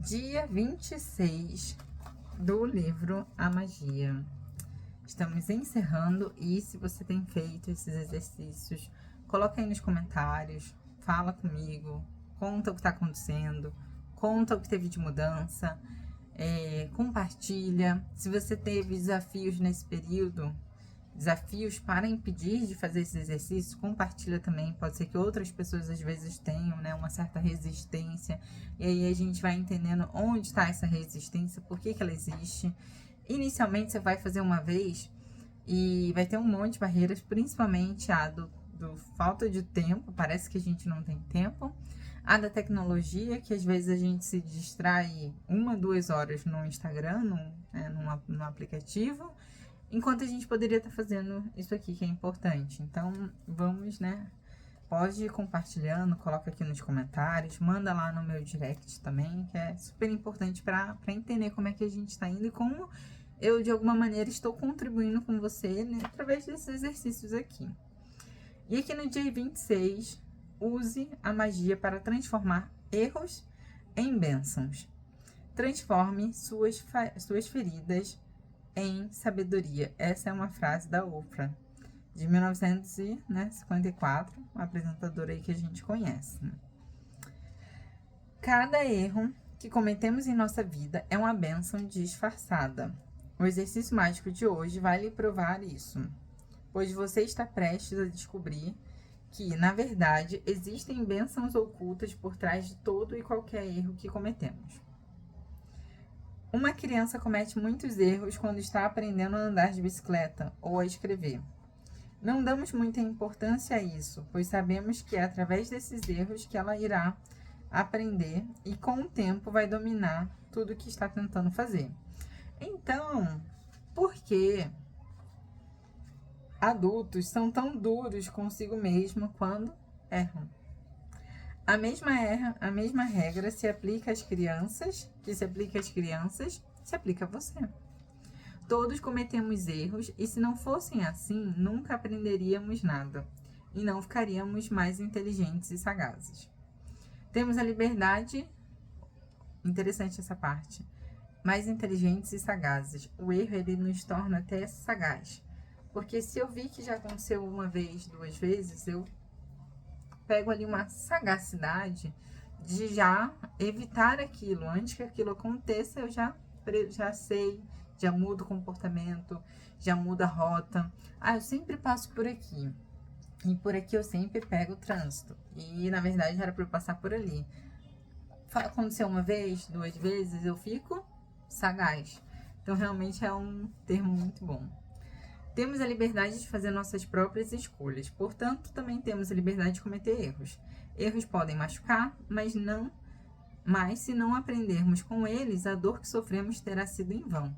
Dia 26 do livro A Magia. Estamos encerrando e se você tem feito esses exercícios, coloca aí nos comentários, fala comigo, conta o que está acontecendo, conta o que teve de mudança, compartilha. Se você teve desafios nesse período, desafios para impedir de fazer esses exercícios, compartilha também. Pode ser que outras pessoas às vezes tenham, né, uma certa resistência, e aí a gente vai entendendo onde está essa resistência, por que ela existe. Inicialmente você vai fazer uma vez e vai ter um monte de barreiras, principalmente a do falta de tempo, parece que a gente não tem tempo, a da tecnologia, que às vezes a gente se distrai 1, 2 horas no Instagram, num aplicativo, enquanto a gente poderia estar fazendo isso aqui que é importante. Então, vamos, né? Pode ir compartilhando, coloca aqui nos comentários, manda lá no meu direct também, que é super importante para entender como é que a gente está indo e como eu, de alguma maneira, estou contribuindo com você, né, através desses exercícios aqui. E aqui no dia 26, use a magia para transformar erros em bênçãos. Transforme suas feridas em sabedoria. Essa é uma frase da Oprah, de 1954, uma apresentadora aí que a gente conhece. Cada erro que cometemos em nossa vida é uma bênção disfarçada. O exercício mágico de hoje vai lhe provar isso, pois você está prestes a descobrir que, na verdade, existem bênçãos ocultas por trás de todo e qualquer erro que cometemos. Uma criança comete muitos erros quando está aprendendo a andar de bicicleta ou a escrever. Não damos muita importância a isso, pois sabemos que é através desses erros que ela irá aprender e com o tempo vai dominar tudo o que está tentando fazer. Então, por que adultos são tão duros consigo mesmo quando erram? A mesma regra se aplica às crianças, se aplica a você. Todos cometemos erros e se não fossem assim, nunca aprenderíamos nada e não ficaríamos mais inteligentes e sagazes. Temos a liberdade, interessante essa parte, mais inteligentes e sagazes. O erro, ele nos torna até sagaz, porque se eu vi que já aconteceu uma vez, 2 vezes, eu pego ali uma sagacidade de já evitar aquilo. Antes que aquilo aconteça, eu já sei, já mudo o comportamento, já mudo a rota. Eu sempre passo por aqui. E por aqui eu sempre pego o trânsito. E, na verdade, era para eu passar por ali. Aconteceu uma vez, 2 vezes, eu fico sagaz. Então, realmente é um termo muito bom. Temos a liberdade de fazer nossas próprias escolhas, portanto, também temos a liberdade de cometer erros. Erros podem machucar, mas se não aprendermos com eles, a dor que sofremos terá sido em vão.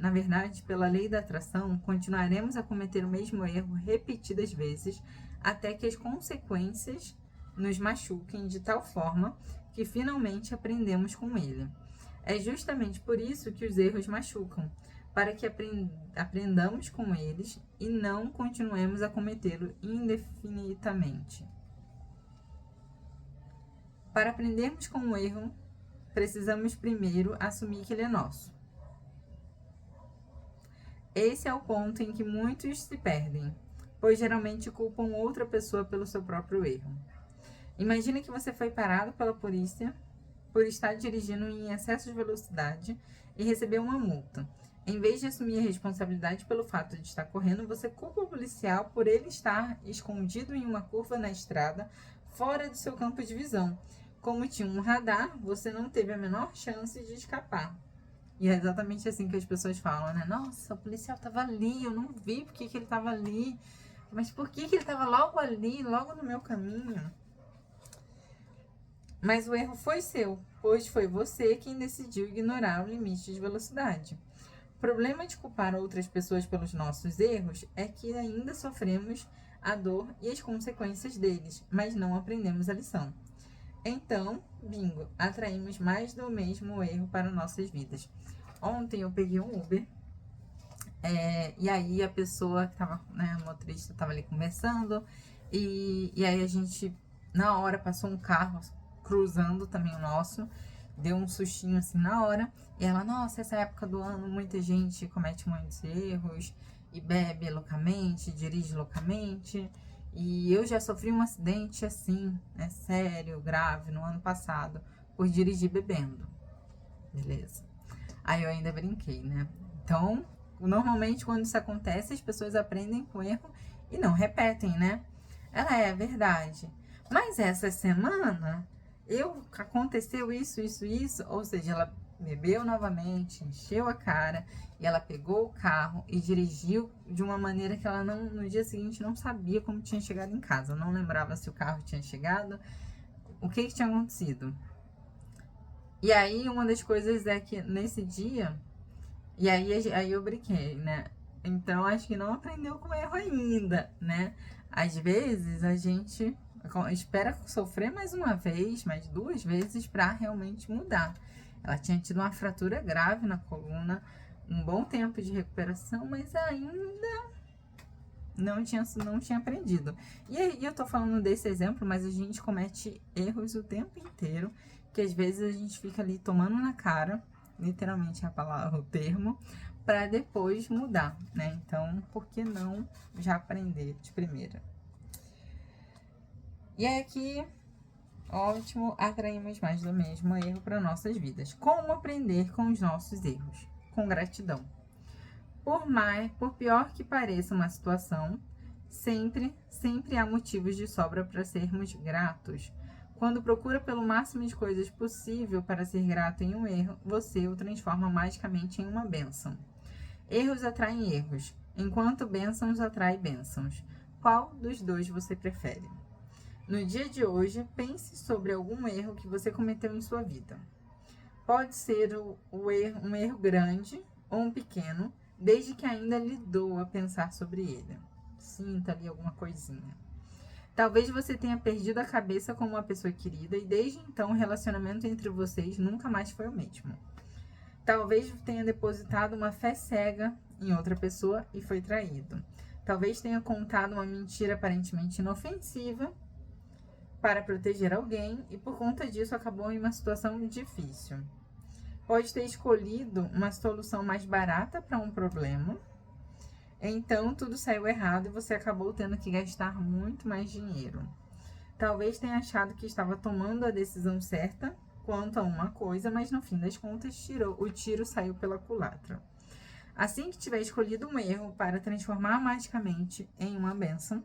Na verdade, pela lei da atração, continuaremos a cometer o mesmo erro repetidas vezes, até que as consequências nos machuquem de tal forma que finalmente aprendemos com ele. É justamente por isso que os erros machucam, para que aprendamos com eles e não continuemos a cometê-lo indefinidamente. Para aprendermos com o erro, precisamos primeiro assumir que ele é nosso. Esse é o ponto em que muitos se perdem, pois geralmente culpam outra pessoa pelo seu próprio erro. Imagine que você foi parado pela polícia por estar dirigindo em excesso de velocidade e recebeu uma multa. Em vez de assumir a responsabilidade pelo fato de estar correndo, você culpa o policial por ele estar escondido em uma curva na estrada, fora do seu campo de visão. Como tinha um radar, você não teve a menor chance de escapar. E é exatamente assim que as pessoas falam, né? Nossa, o policial estava ali, eu não vi porque que ele estava ali. Mas por que ele estava logo ali, logo no meu caminho? Mas o erro foi seu, pois foi você quem decidiu ignorar o limite de velocidade. O problema de culpar outras pessoas pelos nossos erros é que ainda sofremos a dor e as consequências deles, mas não aprendemos a lição. Então, bingo, atraímos mais do mesmo erro para nossas vidas. Ontem eu peguei um Uber, e aí a pessoa que estava, né, a motorista estava ali conversando, e aí a gente, na hora, passou um carro cruzando também o nosso, deu um sustinho assim na hora. E ela, nossa, essa época do ano muita gente comete muitos erros e bebe loucamente, dirige loucamente. E eu já sofri um acidente assim, né, sério, grave, no ano passado, por dirigir bebendo. Beleza. Aí eu ainda brinquei, né? Então, normalmente quando isso acontece, as pessoas aprendem com o erro e não repetem, né? Ela é verdade. Mas essa semana, aconteceu isso, ou seja, ela bebeu novamente, encheu a cara e ela pegou o carro e dirigiu de uma maneira que ela não, no dia seguinte não sabia como tinha chegado em casa, não lembrava se o carro tinha chegado, o que tinha acontecido. E aí uma das coisas é que nesse dia, e aí eu brinquei, né? Então acho que não aprendeu com erro ainda, né? Às vezes a gente espera sofrer mais uma vez, mais duas vezes para realmente mudar. Ela tinha tido uma fratura grave na coluna, um bom tempo de recuperação, mas ainda não tinha aprendido. E aí eu tô falando desse exemplo, mas a gente comete erros o tempo inteiro, que às vezes a gente fica ali tomando na cara, literalmente a palavra, o termo, para depois mudar, né? Então, por que não já aprender de primeira? E aí aqui, ótimo, atraímos mais do mesmo erro para nossas vidas. Como aprender com os nossos erros? Com gratidão. Por pior que pareça uma situação, sempre há motivos de sobra para sermos gratos. Quando procura pelo máximo de coisas possível para ser grato em um erro, você o transforma magicamente em uma bênção. Erros atraem erros, enquanto bênçãos atraem bênçãos. Qual dos dois você prefere? No dia de hoje, pense sobre algum erro que você cometeu em sua vida. Pode ser um erro grande ou um pequeno, desde que ainda lhe doa pensar sobre ele. Sinta ali alguma coisinha. Talvez você tenha perdido a cabeça com uma pessoa querida e desde então o relacionamento entre vocês nunca mais foi o mesmo. Talvez tenha depositado uma fé cega em outra pessoa e foi traído. Talvez tenha contado uma mentira aparentemente inofensiva para proteger alguém e por conta disso acabou em uma situação difícil. Pode ter escolhido uma solução mais barata para um problema, então tudo saiu errado e você acabou tendo que gastar muito mais dinheiro. Talvez tenha achado que estava tomando a decisão certa quanto a uma coisa, mas no fim das contas o tiro saiu pela culatra. Assim que tiver escolhido um erro para transformar magicamente em uma bênção,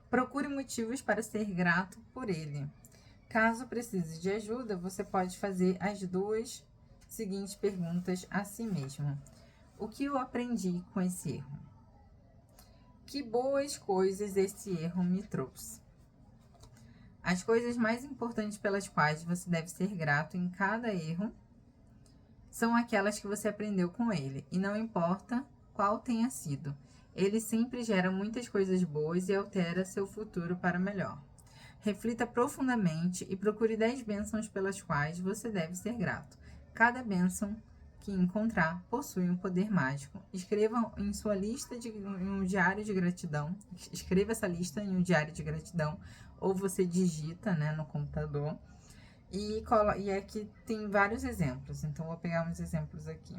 procure motivos para ser grato por ele. Caso precise de ajuda, você pode fazer as duas seguintes perguntas a si mesmo. O que eu aprendi com esse erro? Que boas coisas esse erro me trouxe? As coisas mais importantes pelas quais você deve ser grato em cada erro são aquelas que você aprendeu com ele, e não importa qual tenha sido. Ele sempre gera muitas coisas boas e altera seu futuro para melhor. Reflita profundamente e procure 10 bênçãos pelas quais você deve ser grato. Cada bênção que encontrar possui um poder mágico. Escreva em sua lista em um diário de gratidão. Escreva essa lista em um diário de gratidão ou você digita, né, no computador. E aqui tem vários exemplos, então vou pegar uns exemplos aqui.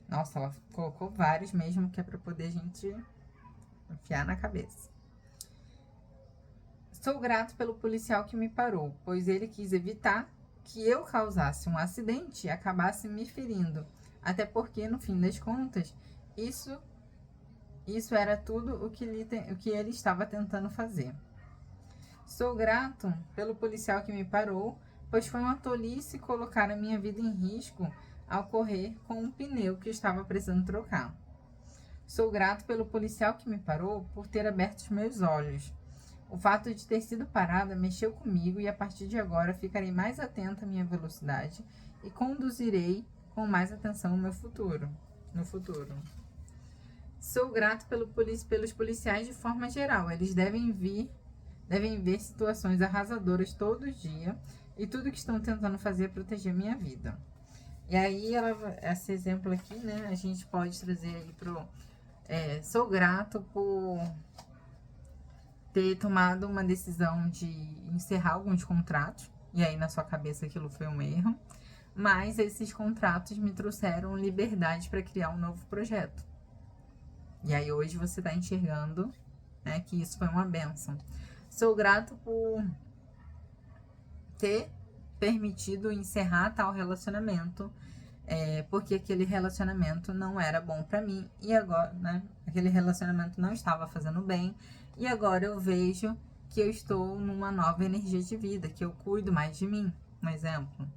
Nossa, ela colocou vários mesmo, que é para poder a gente enfiar na cabeça. Sou grato pelo policial que me parou, pois ele quis evitar que eu causasse um acidente e acabasse me ferindo. Até porque, no fim das contas, isso era tudo o que ele estava tentando fazer. Sou grato pelo policial que me parou, pois foi uma tolice colocar a minha vida em risco ao correr com um pneu que estava precisando trocar. Sou grato pelo policial que me parou por ter aberto os meus olhos. O fato de ter sido parada mexeu comigo e a partir de agora ficarei mais atenta à minha velocidade e conduzirei com mais atenção no futuro. Sou grato pelos policiais de forma geral. Eles devem ver situações arrasadoras todo dia e tudo que estão tentando fazer é proteger minha vida. E aí, esse exemplo aqui, né, a gente pode trazer aí sou grato por ter tomado uma decisão de encerrar alguns contratos e aí na sua cabeça aquilo foi um erro, mas esses contratos me trouxeram liberdade para criar um novo projeto. E aí hoje você está enxergando, né, que isso foi uma bênção. Sou grato por ter permitido encerrar tal relacionamento, porque aquele relacionamento não era bom pra mim e agora, né, aquele relacionamento não estava fazendo bem e agora eu vejo que eu estou numa nova energia de vida, que eu cuido mais de mim, um exemplo.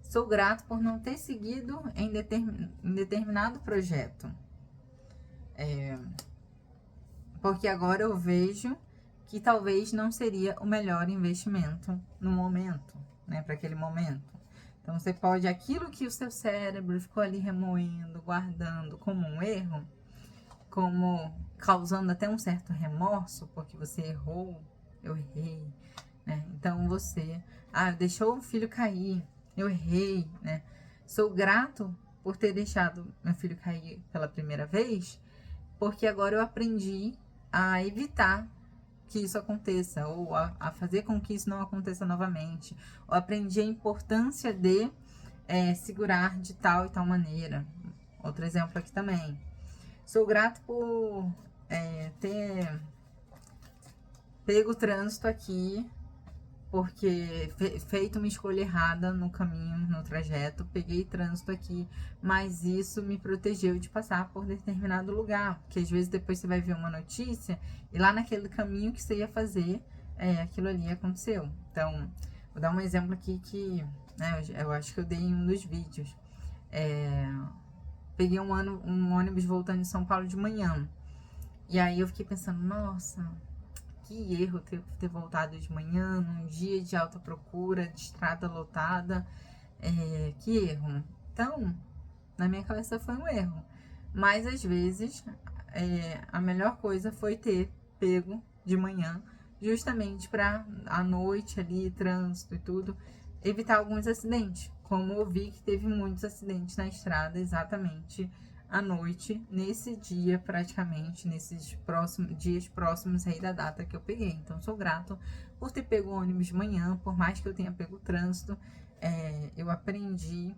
Sou grato por não ter seguido em determinado projeto, porque agora eu vejo que talvez não seria o melhor investimento no momento, né, para aquele momento. Então, você pode, aquilo que o seu cérebro ficou ali remoendo, guardando como um erro, como causando até um certo remorso, porque você errou, eu errei, né? Então, você, deixou o filho cair, eu errei, né? Sou grato por ter deixado meu filho cair pela primeira vez, porque agora eu aprendi a evitar que isso aconteça, ou a fazer com que isso não aconteça novamente. Ou aprendi a importância de segurar de tal e tal maneira. Outro exemplo aqui também. Sou grato por ter pego o trânsito aqui, porque feito uma escolha errada no caminho, no trajeto, peguei trânsito aqui, mas isso me protegeu de passar por determinado lugar, porque às vezes depois você vai ver uma notícia e lá naquele caminho que você ia fazer, aquilo ali aconteceu. Então, vou dar um exemplo aqui que, né, eu acho que eu dei em um dos vídeos. Peguei um ônibus voltando de São Paulo de manhã, e aí eu fiquei pensando, nossa, que erro ter voltado de manhã, num dia de alta procura, de estrada lotada. Que erro. Então, na minha cabeça foi um erro. Mas, às vezes, a melhor coisa foi ter pego de manhã, justamente para à noite ali, trânsito e tudo, evitar alguns acidentes. Como eu vi que teve muitos acidentes na estrada exatamente à noite, nesse dia praticamente, nesses dias próximos aí da data que eu peguei. Então, sou grato por ter pego o ônibus de manhã, por mais que eu tenha pego o trânsito, eu aprendi,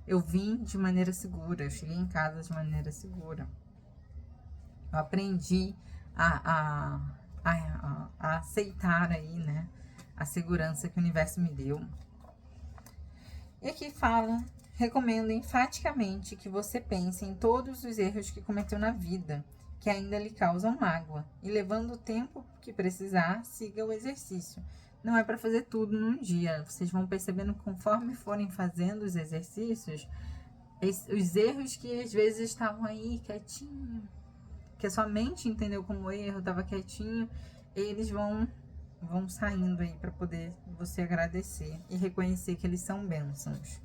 eu vim de maneira segura, eu cheguei em casa de maneira segura. Eu aprendi a aceitar aí, né, a segurança que o universo me deu. E aqui fala: recomendo enfaticamente que você pense em todos os erros que cometeu na vida, que ainda lhe causam mágoa, e levando o tempo que precisar, siga o exercício. Não é para fazer tudo num dia. Vocês vão percebendo conforme forem fazendo os exercícios, os erros que às vezes estavam aí quietinho, que a sua mente entendeu como erro, estava quietinho, eles vão saindo aí para poder você agradecer e reconhecer que eles são bênçãos.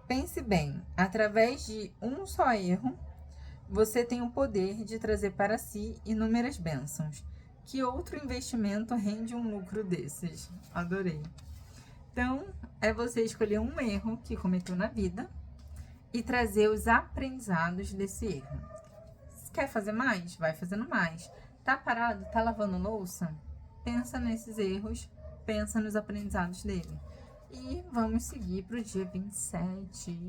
Pense bem, através de um só erro, você tem o poder de trazer para si inúmeras bênçãos. Que outro investimento rende um lucro desses? Adorei. Então, é você escolher um erro que cometeu na vida e trazer os aprendizados desse erro. Se quer fazer mais? Vai fazendo mais. Tá parado? Tá lavando louça? Pensa nesses erros, pensa nos aprendizados dele. E vamos seguir para o dia 27.